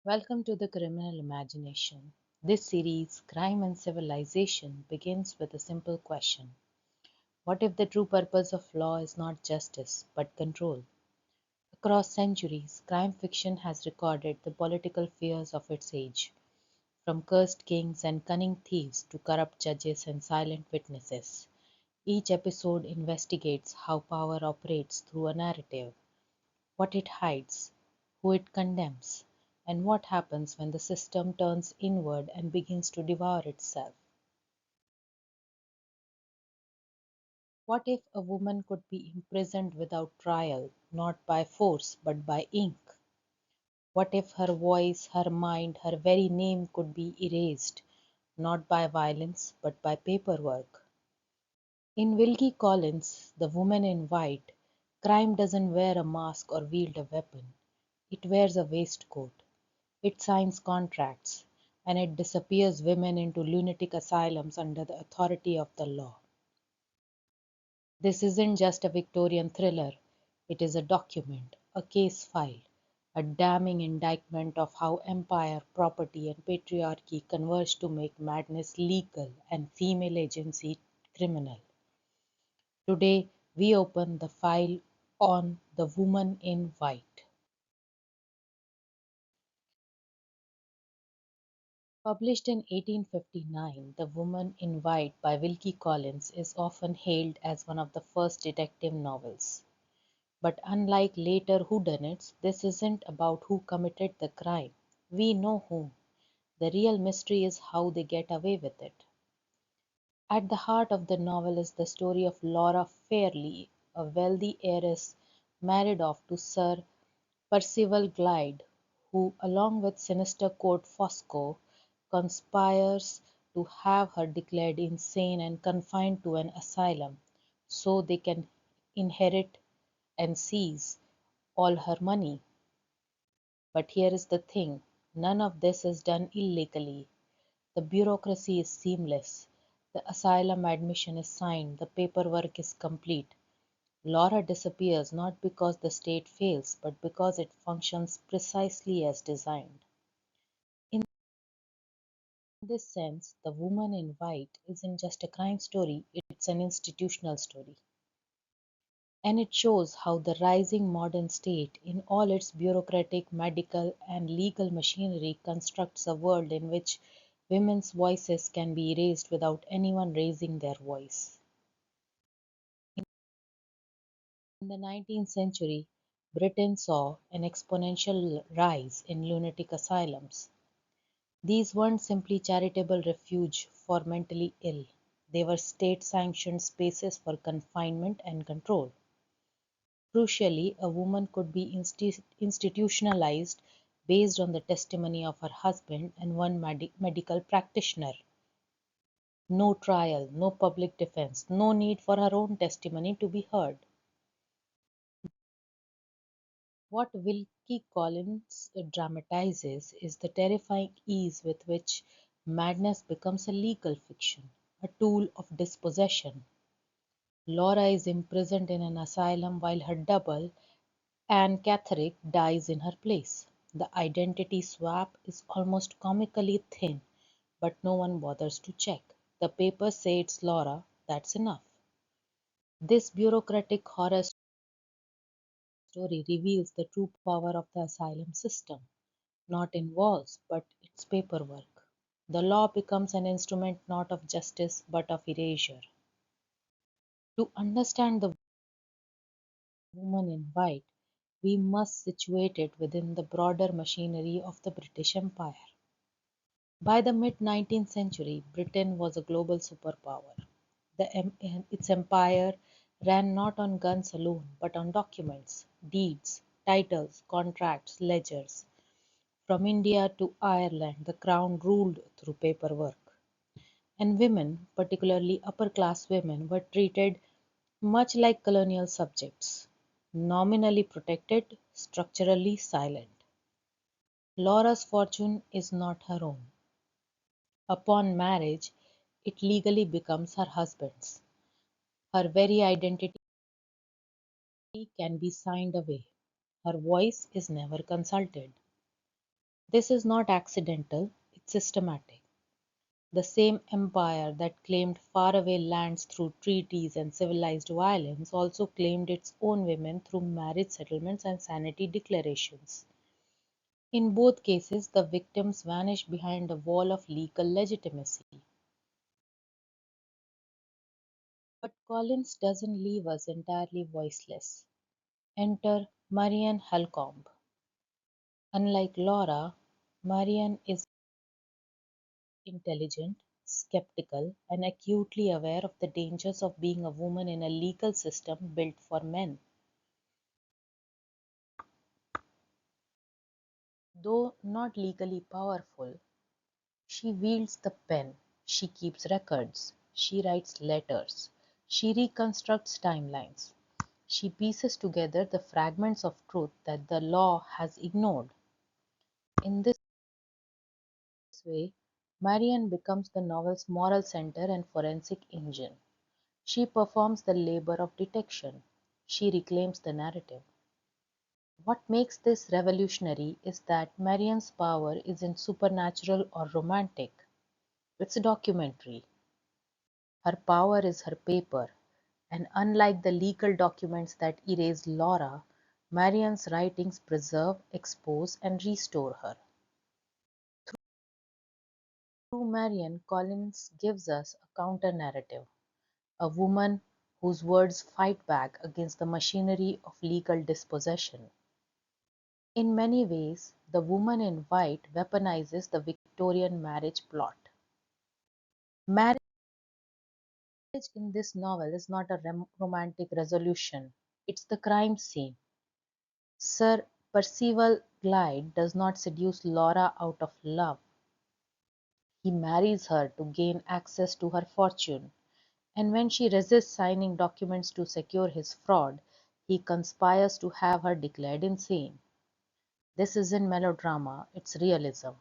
Welcome to the Criminal Imagination. This series, Crime and Civilization, begins with a simple question. What if the true purpose of law is not justice, but control? Across centuries, crime fiction has recorded the political fears of its age, from cursed kings and cunning thieves to corrupt judges and silent witnesses. Each episode investigates how power operates through a narrative, what it hides, who it condemns, and what happens when the system turns inward and begins to devour itself. What if a woman could be imprisoned without trial, not by force but by ink? What if her voice, her mind, her very name could be erased, not by violence but by paperwork? In Wilkie Collins, The Woman in White, crime doesn't wear a mask or wield a weapon. It wears a waistcoat. It signs contracts, and it disappears women into lunatic asylums under the authority of the law. This isn't just a Victorian thriller, it is a document, a case file, a damning indictment of how empire, property, and patriarchy converge to make madness legal and female agency criminal. Today, we open the file on The Woman in White. Published in 1859, The Woman in White by Wilkie Collins is often hailed as one of the first detective novels. But unlike later whodunits, this isn't about who committed the crime. We know who. The real mystery is how they get away with it. At the heart of the novel is the story of Laura Fairlie, a wealthy heiress married off to Sir Percival Glyde, who, along with sinister Court Fosco, conspires to have her declared insane and confined to an asylum so they can inherit and seize all her money. But here is the thing, none of this is done illegally. The bureaucracy is seamless. The asylum admission is signed, the paperwork is complete. Laura disappears not because the state fails, but because it functions precisely as designed. In this sense, The Woman in White isn't just a crime story, it's an institutional story. And it shows how the rising modern state, in all its bureaucratic, medical, and legal machinery, constructs a world in which women's voices can be erased without anyone raising their voice. In the 19th century, Britain saw an exponential rise in lunatic asylums. These weren't simply charitable refuge for mentally ill, they were state-sanctioned spaces for confinement and control. Crucially, a woman could be institutionalized based on the testimony of her husband and one medical practitioner. No trial, no public defense, no need for her own testimony to be heard. What Wilkie Collins dramatizes is the terrifying ease with which madness becomes a legal fiction, a tool of dispossession. Laura is imprisoned in an asylum while her double, Anne Catherine, dies in her place. The identity swap is almost comically thin, but no one bothers to check. The papers say it's Laura, that's enough. This bureaucratic horror story reveals the true power of the asylum system, not in walls, but its paperwork. The law becomes an instrument not of justice but of erasure. To understand The Woman in White, we must situate it within the broader machinery of the British Empire. By the mid-19th century, Britain was a global superpower. Its empire ran not on guns alone, but on documents, deeds, titles, contracts, ledgers. From India to Ireland, the crown ruled through paperwork. And women, particularly upper-class women, were treated much like colonial subjects, nominally protected, structurally silent. Laura's fortune is not her own. Upon marriage, it legally becomes her husband's. Her very identity can be signed away. Her voice is never consulted. This is not accidental, it's systematic. The same empire that claimed faraway lands through treaties and civilized violence also claimed its own women through marriage settlements and sanity declarations. In both cases, the victims vanished behind a wall of legal legitimacy. But Collins doesn't leave us entirely voiceless. Enter Marianne Halcombe. Unlike Laura, Marianne is intelligent, skeptical, and acutely aware of the dangers of being a woman in a legal system built for men. Though not legally powerful, she wields the pen, she keeps records, she writes letters, she reconstructs timelines, she pieces together the fragments of truth that the law has ignored. In this way, Marianne becomes the novel's moral center and forensic engine. She performs the labor of detection. She reclaims the narrative. What makes this revolutionary is that Marianne's power isn't supernatural or romantic. It's documentary. Her power is her paper, and unlike the legal documents that erased Laura, Marianne's writings preserve, expose, and restore her. Through Marianne, Collins gives us a counter-narrative, a woman whose words fight back against the machinery of legal dispossession. In many ways, the woman in white weaponizes the Victorian marriage plot. Marriage in this novel is not a romantic resolution, it's the crime scene. Sir Percival Glyde does not seduce Laura out of love. He marries her to gain access to her fortune, and when she resists signing documents to secure his fraud, he conspires to have her declared insane. This isn't melodrama, it's realism.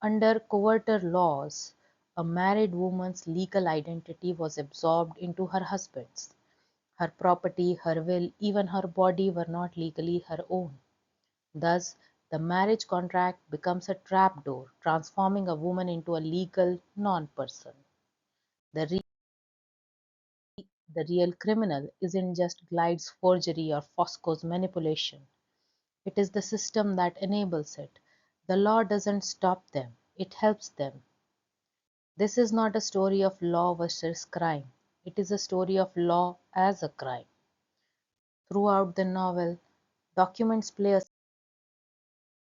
Under coverter laws, a married woman's legal identity was absorbed into her husband's. Her property, her will, even her body were not legally her own. Thus, the marriage contract becomes a trapdoor, transforming a woman into a legal non-person. The, re- the real criminal isn't just Glide's forgery or Fosco's manipulation. It is the system that enables it. The law doesn't stop them, it helps them. This is not a story of law versus crime. It is a story of law as a crime. Throughout the novel, documents play a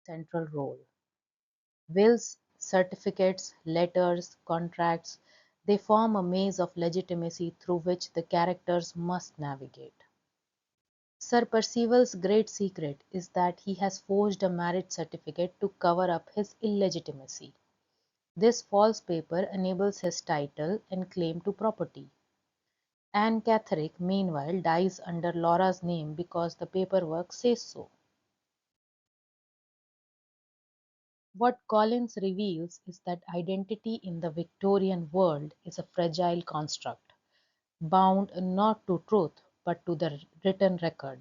central role. Wills, certificates, letters, contracts, they form a maze of legitimacy through which the characters must navigate. Sir Percival's great secret is that he has forged a marriage certificate to cover up his illegitimacy. This false paper enables his title and claim to property. Anne Catherick, meanwhile, dies under Laura's name because the paperwork says so. What Collins reveals is that identity in the Victorian world is a fragile construct, bound not to truth but to the written record.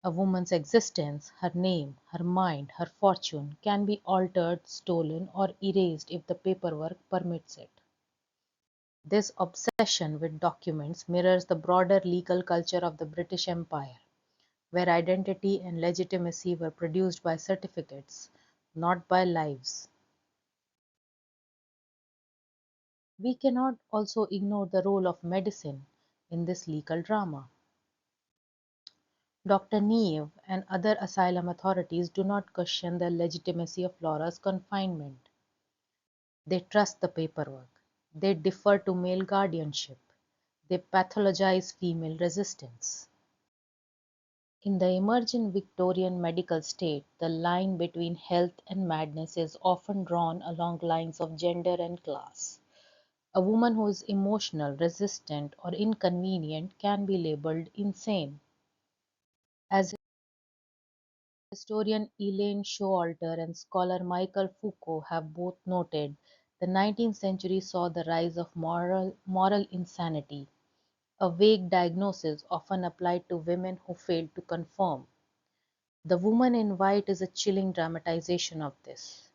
A woman's existence, her name, her mind, her fortune can be altered, stolen, or erased if the paperwork permits it. This obsession with documents mirrors the broader legal culture of the British Empire, where identity and legitimacy were produced by certificates, not by lives. We cannot also ignore the role of medicine in this legal drama. Dr. Neve and other asylum authorities do not question the legitimacy of Laura's confinement. They trust the paperwork. They defer to male guardianship. They pathologize female resistance. In the emergent Victorian medical state, the line between health and madness is often drawn along lines of gender and class. A woman who is emotional, resistant, or inconvenient can be labeled insane. As historian Elaine Showalter and scholar Michael Foucault have both noted, the 19th century saw the rise of moral insanity, a vague diagnosis often applied to women who failed to conform. The Woman in White is a chilling dramatization of this.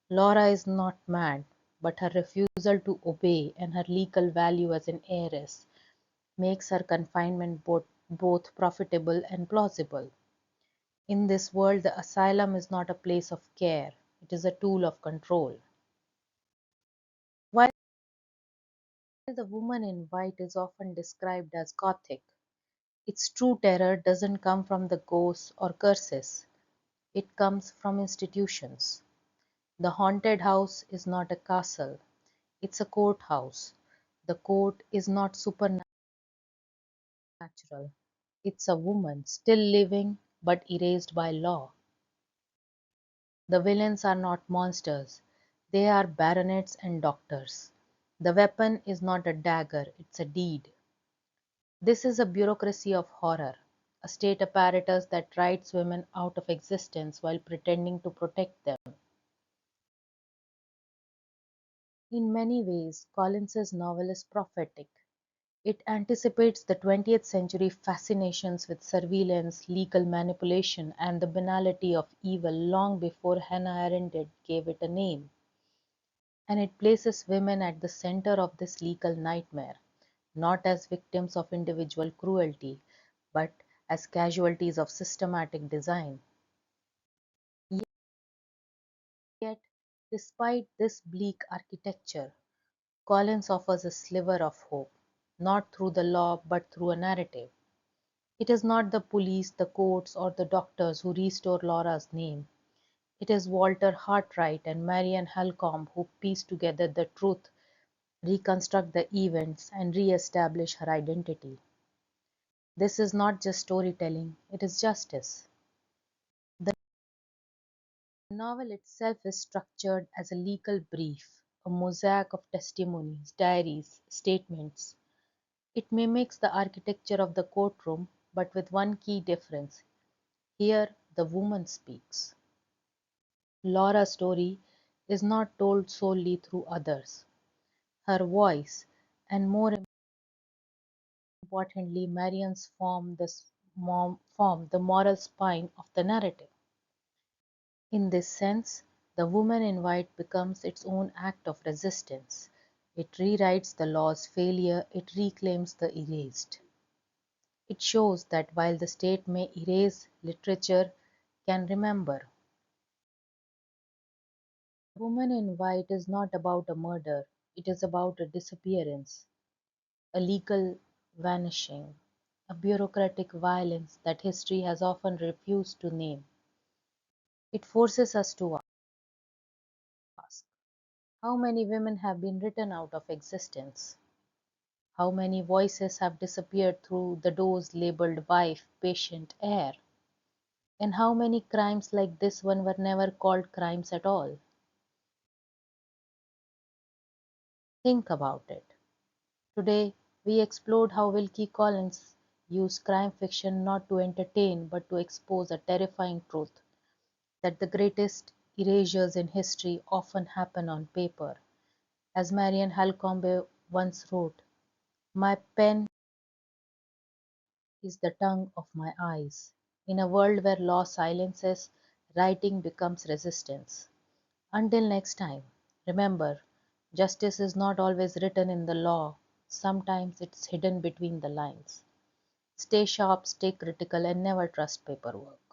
Laura is not mad, but her refusal to obey and her legal value as an heiress makes her confinement both profitable and plausible. In this world, the asylum is not a place of care, it is a tool of control. While The Woman in White is often described as Gothic, its true terror doesn't come from the ghosts or curses, it comes from institutions. The haunted house is not a castle, it's a courthouse. The court is not supernatural, it's a woman still living but erased by law. The villains are not monsters, they are baronets and doctors. The weapon is not a dagger, it's a deed. This is a bureaucracy of horror, a state apparatus that writes women out of existence while pretending to protect them. In many ways, Collins's novel is prophetic. It anticipates the 20th century fascinations with surveillance, legal manipulation, and the banality of evil long before Hannah Arendt gave it a name. And it places women at the center of this legal nightmare, not as victims of individual cruelty, but as casualties of systematic design. Yet, despite this bleak architecture, Collins offers a sliver of hope, not through the law but through a narrative. It is not the police, the courts, or the doctors who restore Laura's name. It is Walter Hartwright and Marian Halcombe who piece together the truth, reconstruct the events, and re-establish her identity. This is not just storytelling, it is justice. The novel itself is structured as a legal brief, a mosaic of testimonies, diaries, statements. It mimics the architecture of the courtroom, but with one key difference. Here, the woman speaks. Laura's story is not told solely through others. Her voice, and more importantly, Marian's form the moral spine of the narrative. In this sense, The Woman in White becomes its own act of resistance. It rewrites the law's failure, it reclaims the erased. It shows that while the state may erase, literature can remember. The Woman in White is not about a murder, it is about a disappearance, a legal vanishing, a bureaucratic violence that history has often refused to name. It forces us to ask, how many women have been written out of existence? How many voices have disappeared through the doors labeled wife, patient, heir? And how many crimes like this one were never called crimes at all? Think about it. Today, we explored how Wilkie Collins used crime fiction not to entertain but to expose a terrifying truth that the greatest erasures in history often happen on paper. As Marian Halcombe once wrote, "My pen is the tongue of my eyes." In a world where law silences, writing becomes resistance. Until next time, remember, justice is not always written in the law, sometimes it's hidden between the lines. Stay sharp, stay critical, and never trust paperwork.